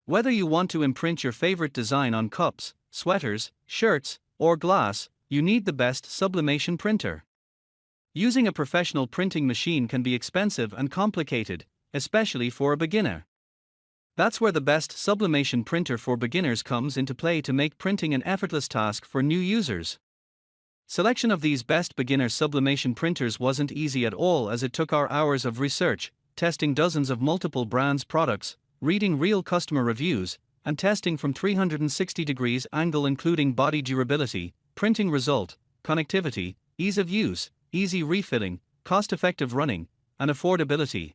Whether you want to imprint your favorite design on cups, sweaters, shirts, or glass, you need the best sublimation printer. Using a professional printing machine can be expensive and complicated, especially for a beginner. That's where the best sublimation printer for beginners comes into play to make printing an effortless task for new users. Selection of these best beginner sublimation printers wasn't easy at all, as it took our hours of research, testing dozens of multiple brands' products, reading real customer reviews, and testing from 360 degrees angle, including body durability, printing result, connectivity, ease of use, easy refilling, cost-effective running, and affordability.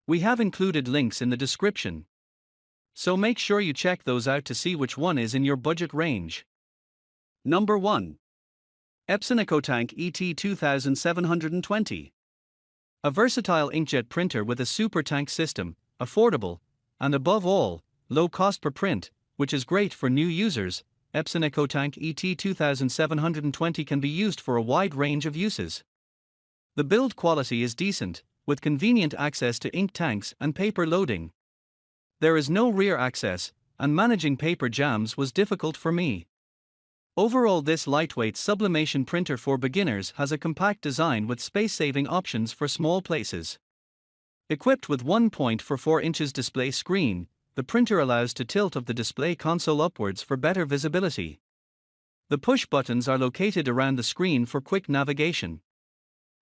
We have included links in the description, so make sure you check those out to see which one is in your budget range. Number 1. Epson EcoTank ET2720. A versatile inkjet printer with a super tank system, affordable, and above all, low cost per print, which is great for new users. Epson EcoTank ET2720 can be used for a wide range of uses. The build quality is decent, with convenient access to ink tanks and paper loading. There is no rear access, and managing paper jams was difficult for me. Overall, this lightweight sublimation printer for beginners has a compact design with space-saving options for small places. Equipped with 1.44 inches display screen, the printer allows to tilt of the display console upwards for better visibility. The push buttons are located around the screen for quick navigation.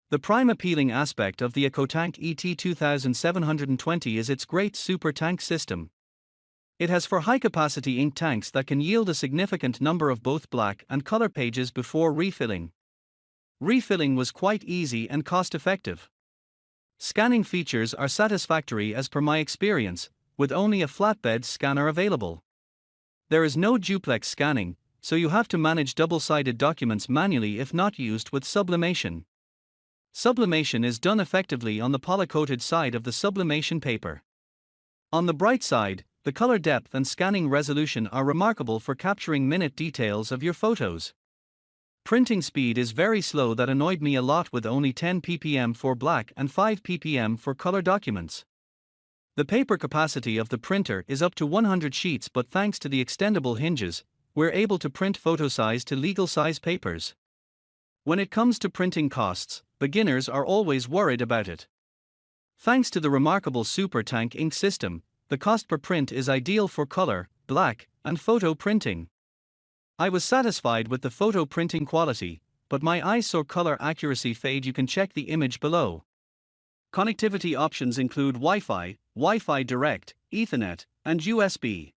The prime appealing aspect of the EcoTank ET2720 is its great super tank system. It has 4 high-capacity ink tanks that can yield a significant number of both black and color pages before refilling. Refilling was quite easy and cost-effective. Scanning features are satisfactory as per my experience, with only a flatbed scanner available. There is no duplex scanning, so you have to manage double-sided documents manually if not used with sublimation. Sublimation is done effectively on the polycoated side of the sublimation paper. On the bright side, the color depth and scanning resolution are remarkable for capturing minute details of your photos. Printing speed is very slow, that annoyed me a lot, with only 10 ppm for black and 5 ppm for color documents. The paper capacity of the printer is up to 100 sheets, but thanks to the extendable hinges, we're able to print photo size to legal size papers. When it comes to printing costs, beginners are always worried about it. Thanks to the remarkable super tank ink system, the cost per print is ideal for color, black, and photo printing. I was satisfied with the photo printing quality, but my eyes saw color accuracy fade. You can check the image below. Connectivity options include Wi-Fi, Wi-Fi Direct, Ethernet, and USB.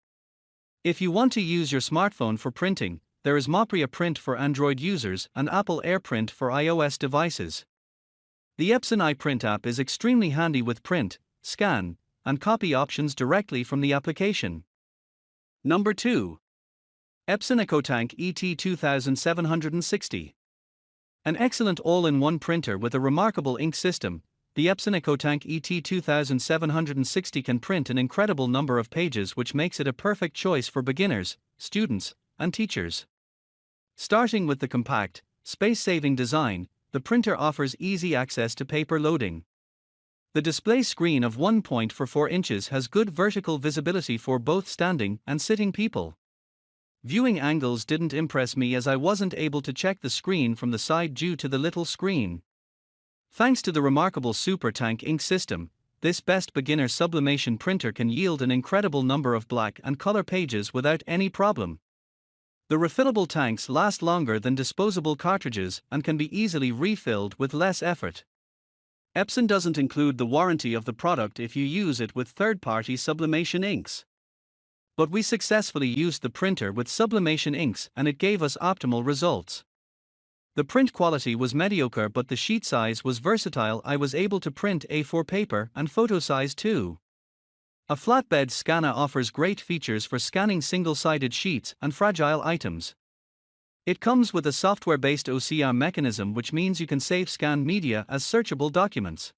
If you want to use your smartphone for printing, there is Mopria Print for Android users and Apple AirPrint for iOS devices. The Epson iPrint app is extremely handy with print, scan, and copy options directly from the application. Number 2. Epson EcoTank ET2760. An excellent all-in-one printer with a remarkable ink system, the Epson EcoTank ET2760 can print an incredible number of pages, which makes it a perfect choice for beginners, students, and teachers. Starting with the compact, space-saving design, the printer offers easy access to paper loading. The display screen of 1.44 inches has good vertical visibility for both standing and sitting people. Viewing angles didn't impress me, as I wasn't able to check the screen from the side due to the little screen. Thanks to the remarkable super tank ink system, this best beginner sublimation printer can yield an incredible number of black and color pages without any problem. The refillable tanks last longer than disposable cartridges and can be easily refilled with less effort. Epson doesn't include the warranty of the product if you use it with third-party sublimation inks. But we successfully used the printer with sublimation inks and it gave us optimal results. The print quality was mediocre, but the sheet size was versatile. I was able to print A4 paper and photo size too. A flatbed scanner offers great features for scanning single-sided sheets and fragile items. It comes with a software-based OCR mechanism, which means you can save scanned media as searchable documents.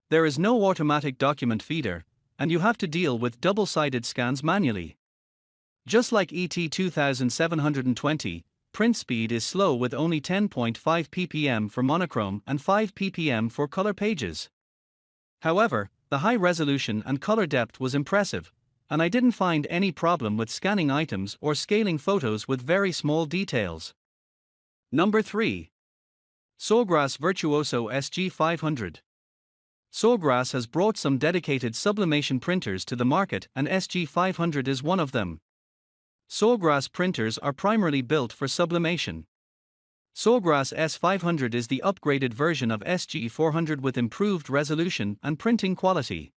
There is no automatic document feeder, and you have to deal with double-sided scans manually. Just like ET2720, print speed is slow with only 10.5 ppm for monochrome and 5 ppm for color pages. However, the high resolution and color depth was impressive, and I didn't find any problem with scanning items or scaling photos with very small details. Number 3. Sawgrass Virtuoso SG500. Sawgrass has brought some dedicated sublimation printers to the market, and SG500 is one of them. Sawgrass printers are primarily built for sublimation. Sawgrass S500 is the upgraded version of SG400 with improved resolution and printing quality.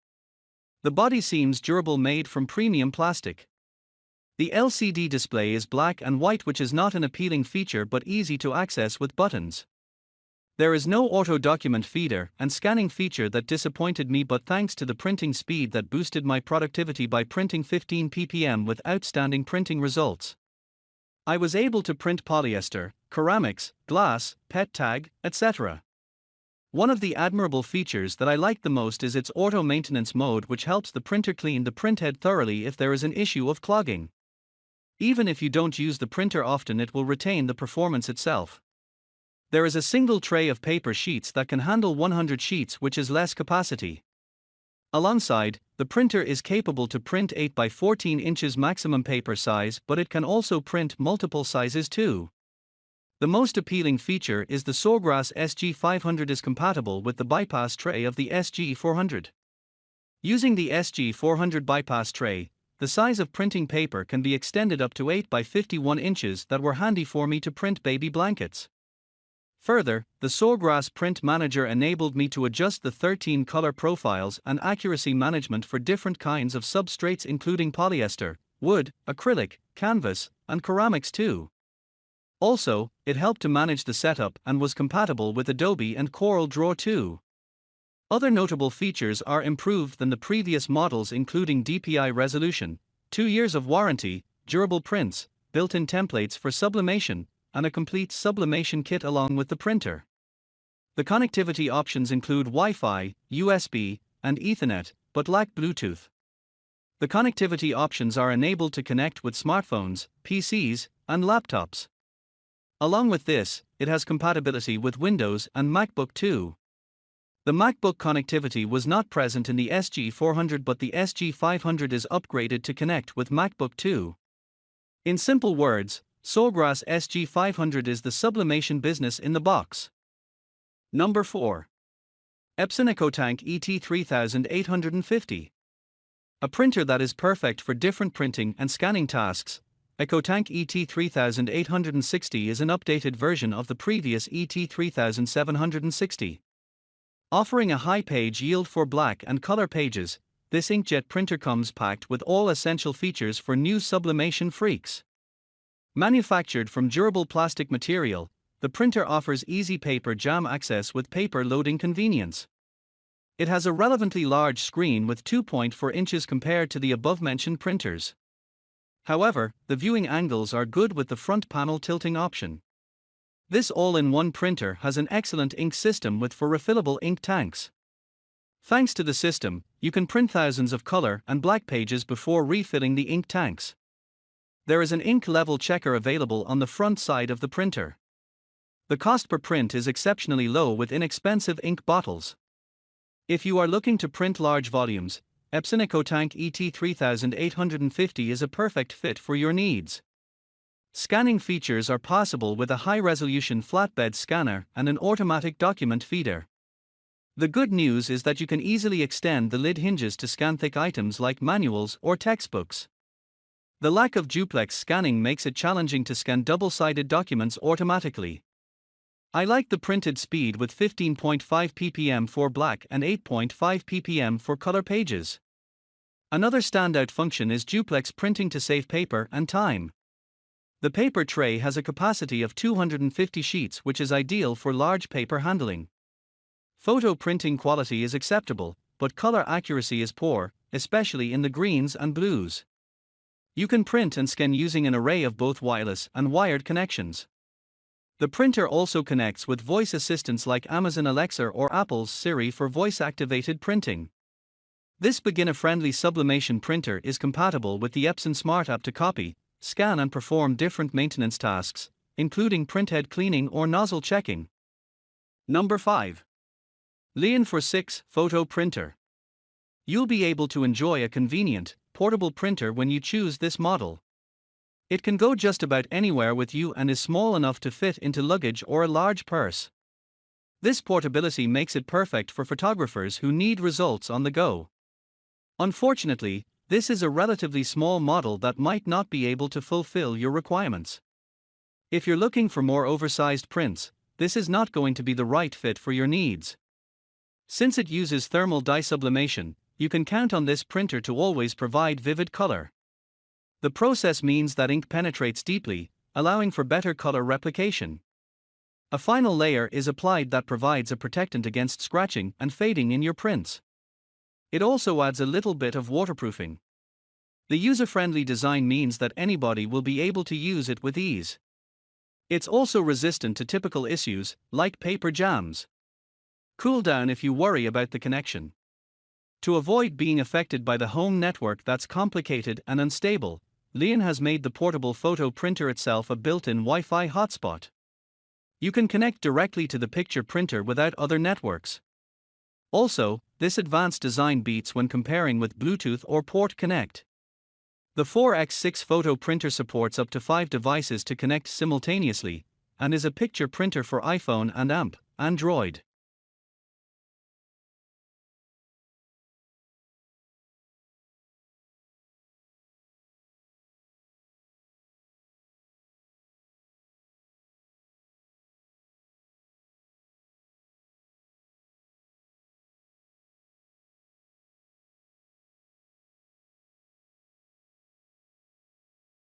The body seems durable, made from premium plastic. The LCD display is black and white, which is not an appealing feature but easy to access with buttons. There is no auto document feeder and scanning feature that disappointed me, but thanks to the printing speed that boosted my productivity by printing 15 ppm with outstanding printing results. I was able to print polyester, ceramics, glass, pet tag, etc. One of the admirable features that I like the most is its auto maintenance mode, which helps the printer clean the printhead thoroughly if there is an issue of clogging. Even if you don't use the printer often, it will retain the performance itself. There is a single tray of paper sheets that can handle 100 sheets, which is less capacity. Alongside, the printer is capable to print 8 by 14 inches maximum paper size, but it can also print multiple sizes too. The most appealing feature is the Sawgrass SG500 is compatible with the bypass tray of the SG400. Using the SG400 bypass tray, the size of printing paper can be extended up to 8 by 51 inches that were handy for me to print baby blankets. Further, the Sawgrass Print Manager enabled me to adjust the 13 color profiles and accuracy management for different kinds of substrates, including polyester, wood, acrylic, canvas, and ceramics too. Also, it helped to manage the setup and was compatible with Adobe and CorelDRAW too. Other notable features are improved than the previous models, including DPI resolution, 2 years of warranty, durable prints, built-in templates for sublimation, and a complete sublimation kit along with the printer. The connectivity options include Wi-Fi, USB, and Ethernet, but lack Bluetooth. The connectivity options are enabled to connect with smartphones, PCs, and laptops. Along with this, it has compatibility with Windows and MacBook too. The MacBook connectivity was not present in the SG400, but the SG500 is upgraded to connect with MacBook too. In simple words, Sawgrass SG500 is the sublimation business in the box. Number 4. Epson EcoTank ET3850. A printer that is perfect for different printing and scanning tasks. EcoTank ET3860 is an updated version of the previous ET3760. Offering a high page yield for black and color pages, this inkjet printer comes packed with all essential features for new sublimation freaks. Manufactured from durable plastic material, the printer offers easy paper jam access with paper loading convenience. It has a relevantly large screen with 2.4 inches compared to the above-mentioned printers. However, the viewing angles are good with the front panel tilting option. This all-in-one printer has an excellent ink system with 4 refillable ink tanks. Thanks to the system, you can print thousands of color and black pages before refilling the ink tanks. There is an ink level checker available on the front side of the printer. The cost per print is exceptionally low with inexpensive ink bottles. If you are looking to print large volumes, Epson EcoTank ET3850 is a perfect fit for your needs. Scanning features are possible with a high-resolution flatbed scanner and an automatic document feeder. The good news is that you can easily extend the lid hinges to scan thick items like manuals or textbooks. The lack of duplex scanning makes it challenging to scan double-sided documents automatically. I like the printed speed with 15.5 ppm for black and 8.5 ppm for color pages. Another standout function is duplex printing to save paper and time. The paper tray has a capacity of 250 sheets, which is ideal for large paper handling. Photo printing quality is acceptable, but color accuracy is poor, especially in the greens and blues. You can print and scan using an array of both wireless and wired connections. The printer also connects with voice assistants like Amazon Alexa or Apple's Siri for voice-activated printing. This beginner-friendly sublimation printer is compatible with the Epson Smart App to copy, scan and perform different maintenance tasks, including printhead cleaning or nozzle checking. Number 5. Liene 4.6 Photo Printer. You'll be able to enjoy a convenient, portable printer when you choose this model. It can go just about anywhere with you and is small enough to fit into luggage or a large purse. This portability makes it perfect for photographers who need results on the go. Unfortunately, this is a relatively small model that might not be able to fulfill your requirements. If you're looking for more oversized prints, this is not going to be the right fit for your needs. Since it uses thermal dye sublimation, you can count on this printer to always provide vivid color. The process means that ink penetrates deeply, allowing for better color replication. A final layer is applied that provides a protectant against scratching and fading in your prints. It also adds a little bit of waterproofing. The user-friendly design means that anybody will be able to use it with ease. It's also resistant to typical issues, like paper jams. Cool down if you worry about the connection. To avoid being affected by the home network that's complicated and unstable, Liene has made the portable photo printer itself a built-in Wi-Fi hotspot. You can connect directly to the picture printer without other networks. Also, this advanced design beats when comparing with Bluetooth or Port Connect. The 4x6 photo printer supports up to 5 devices to connect simultaneously, and is a picture printer for iPhone and Android.